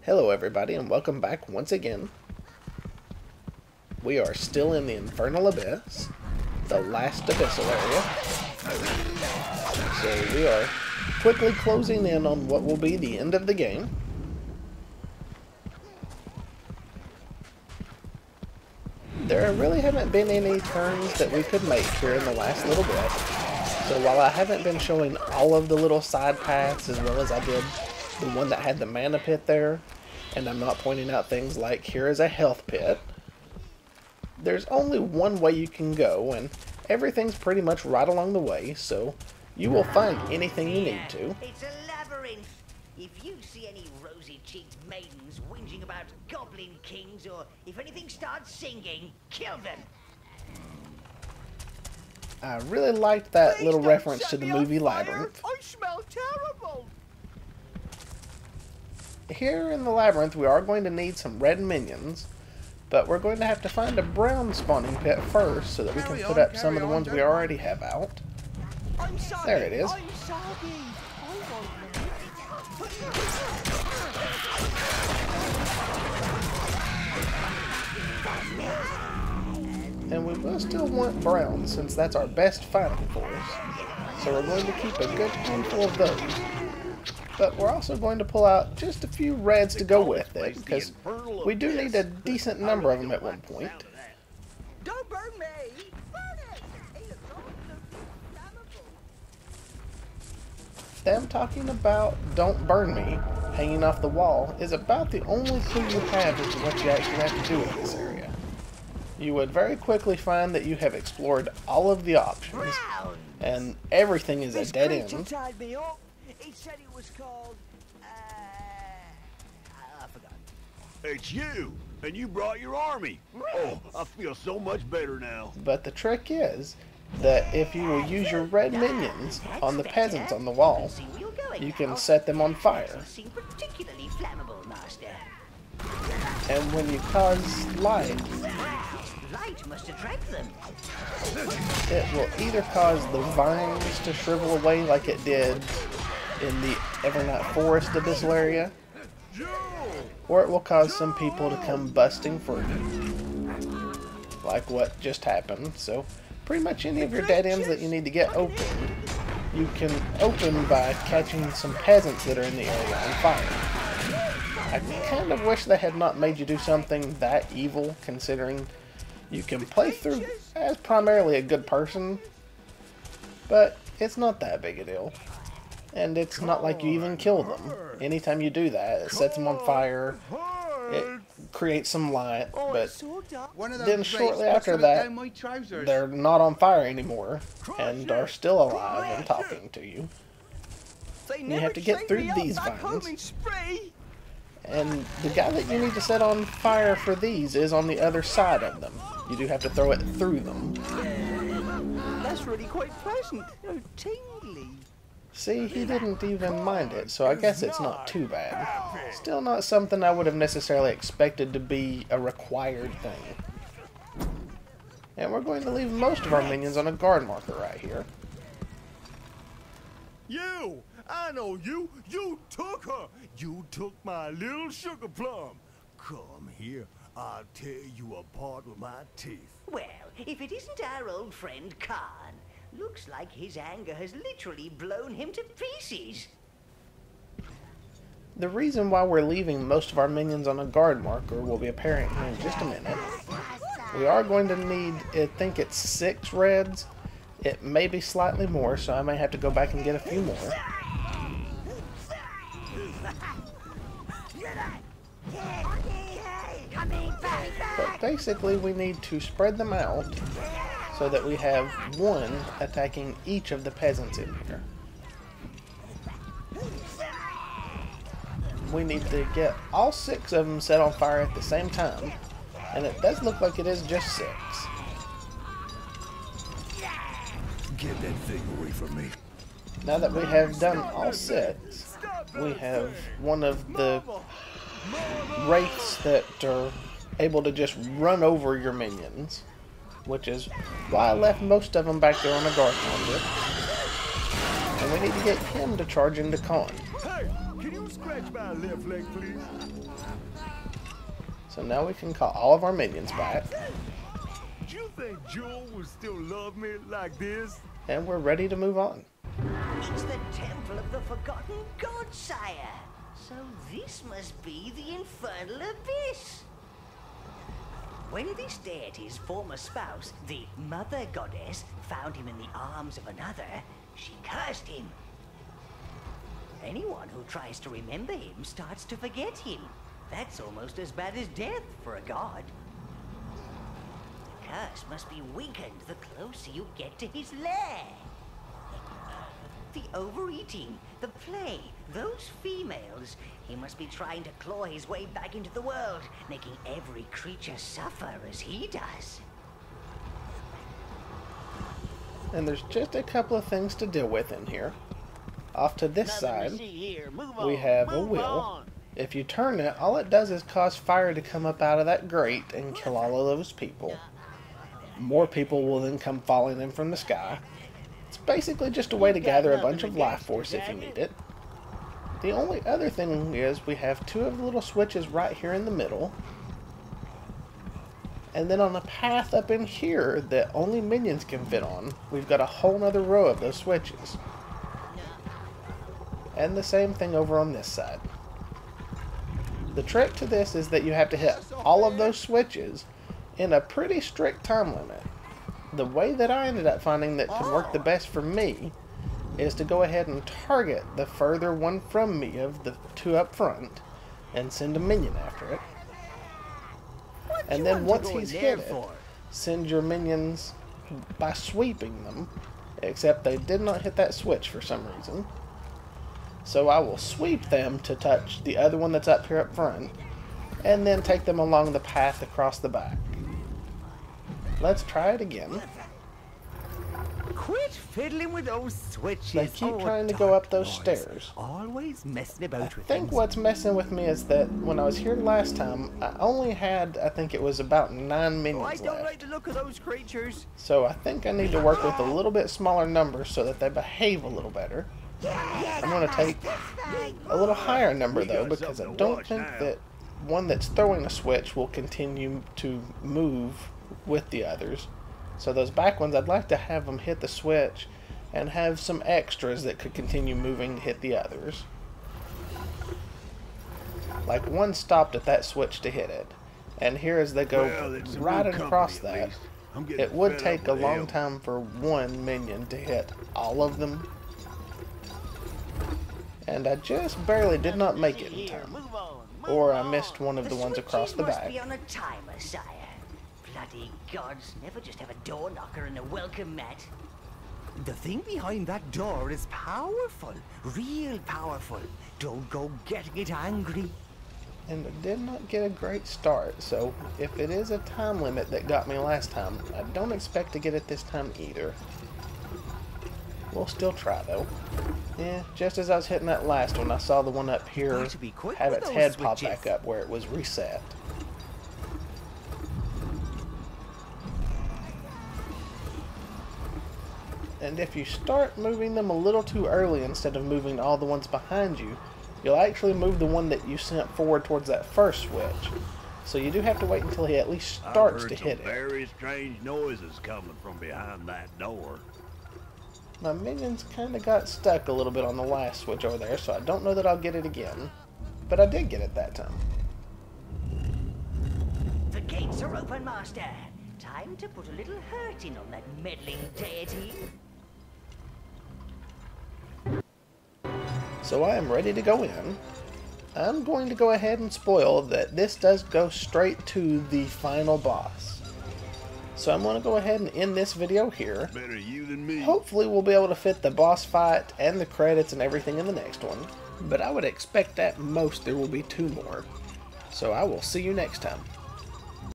Hello everybody and welcome back once again. We are still in the Infernal Abyss, the last abyssal area. So we are quickly closing in on what will be the end of the game. There really haven't been any turns that we could make here in the last little bit. So while I haven't been showing all of the little side paths as well as I did the one that had the mana pit there, and I'm not pointing out things like here is a health pit, there's only one way you can go, and everything's pretty much right along the way, so you will find anything you need to. It's a labyrinth. If you see any rosy-cheeked maidens whinging about goblin kings, or if anything starts singing, kill them. I really liked that little reference to the movie Labyrinth. I smell terrible. Here in the Labyrinth we are going to need some red minions, but we're going to have to find a brown spawning pit first so that we can put up some of the ones we already have out. There it is. And we will still want brown since that's our best finding force, so we're going to keep a good handful of those. But we're also going to pull out just a few reds to go with it, because we do need a decent number of them at one point. Don't burn me! Them talking about "don't burn me" hanging off the wall is about the only clue you have as to what you actually have to do in this area. You would very quickly find that you have explored all of the options, and everything is a dead end. He said it was called, I forgot. It's you! And you brought your army! Oh, I feel so much better now. But the trick is that if you will use your red minions on the peasants on the wall, you can set them on fire. Particularly flammable, master. And when you cause light Must attract them. It will either cause the vines to shrivel away like it did in the Evernight Forest abyssal area, or it will cause some people to come busting free, like what just happened. So pretty much any of your dead ends that you need to get opened, you can open by catching some peasants that are in the area on fire. I kind of wish they had not made you do something that evil, considering you can play through as primarily a good person, but it's not that big a deal. And it's not like you even kill them. Anytime you do that, it sets them on fire, it creates some light, but then shortly after that, they're not on fire anymore, and are still alive and talking to you. And you have to get through these vines. And the guy that you need to set on fire for these is on the other side of them. You do have to throw it through them. That's really quite pleasant. Tingly. See, he didn't even mind it, so I guess it's not too bad. Still not something I would have necessarily expected to be a required thing. And we're going to leave most of our minions on a guard marker right here. You! I know you! You took her! You took my little sugar plum! Come here, I'll tear you apart with my teeth. Well, if it isn't our old friend Khan. Looks like his anger has literally blown him to pieces. The reason why we're leaving most of our minions on a guard marker will be apparent here in just a minute. We are going to need, I think it's 6 reds. It may be slightly more, so I may have to go back and get a few more. But basically we need to spread them out so that we have one attacking each of the peasants in here. We need to get all 6 of them set on fire at the same time, and it does look like it is just 6. Get that thing away from me. Now that we have done all 6, we have one of the wraiths that are able to just run over your minions, which is why I left most of them back there on a guard marker. And we need to get him to charge into Khan. Hey, can you scratch my left leg, please? So now we can call all of our minions back. Do you think Jewel would still love me like this? And we're ready to move on. It's the Temple of the Forgotten God, sire. So this must be the Infernal Abyss. When this deity's former spouse, the Mother Goddess, found him in the arms of another, she cursed him. Anyone who tries to remember him starts to forget him. That's almost as bad as death for a god. The curse must be weakened the closer you get to his lair. The overeating, the play, those females. He must be trying to claw his way back into the world, making every creature suffer as he does. And there's just a couple of things to deal with in here. Off to this side, we have a wheel. If you turn it, all it does is cause fire to come up out of that grate and kill all of those people. More people will then come falling in from the sky. It's basically just a way to gather a bunch of life force if you need it. The only other thing is we have two of the little switches right here in the middle. And then on the path up in here that only minions can fit on, we've got a whole nother row of those switches. And the same thing over on this side. The trick to this is that you have to hit all of those switches in a pretty strict time limit. The way that I ended up finding that could work the best for me is to go ahead and target the further one from me of the two up front and send a minion after it. And then once he's hit it, send your minions by sweeping them, except they did not hit that switch for some reason. So I will sweep them to touch the other one that's up here up front, and then take them along the path across the back. Let's try it again. Quit fiddling with those switches. They keep trying to go up those stairs. Always messing about with I think things. what's messing with me is that when I was here last time, I only had, I think it was about 9 minions I don't left. like the look of those creatures. So I think I need to work with a little bit smaller numbers so that they behave a little better. I'm going to take a little higher number though, because I don't think that one that's throwing a switch will continue to move with the others. So those back ones, I'd like to have them hit the switch and have some extras that could continue moving to hit the others. Like one stopped at that switch to hit it, and here as they go right across that, it would take a long time for one minion to hit all of them. And I just barely did not make it in time. Or I missed one of the ones across the back. Must be on a timer, sire. Bloody gods, never just have a door knocker and a welcome mat. The thing behind that door is powerful. Real powerful. Don't go getting it angry. And I did not get a great start, so if it is a time limit that got me last time, I don't expect to get it this time either. We'll still try though. Yeah, just as I was hitting that last one, I saw the one up here have its head pop back up where it was reset. And if you start moving them a little too early instead of moving all the ones behind you, you'll actually move the one that you sent forward towards that first switch. So you do have to wait until he at least starts to hit it. Very strange noises coming from behind that door. My minions kind of got stuck a little bit on the last switch over there, so I don't know that I'll get it again. But I did get it that time. The gates are open, Master. Time to put a little hurting on that meddling deity. So I am ready to go in. I'm going to go ahead and spoil that this does go straight to the final boss. So I'm going to go ahead and end this video here. Better you than me. Hopefully we'll be able to fit the boss fight and the credits and everything in the next one. But I would expect at most there will be 2 more. So I will see you next time.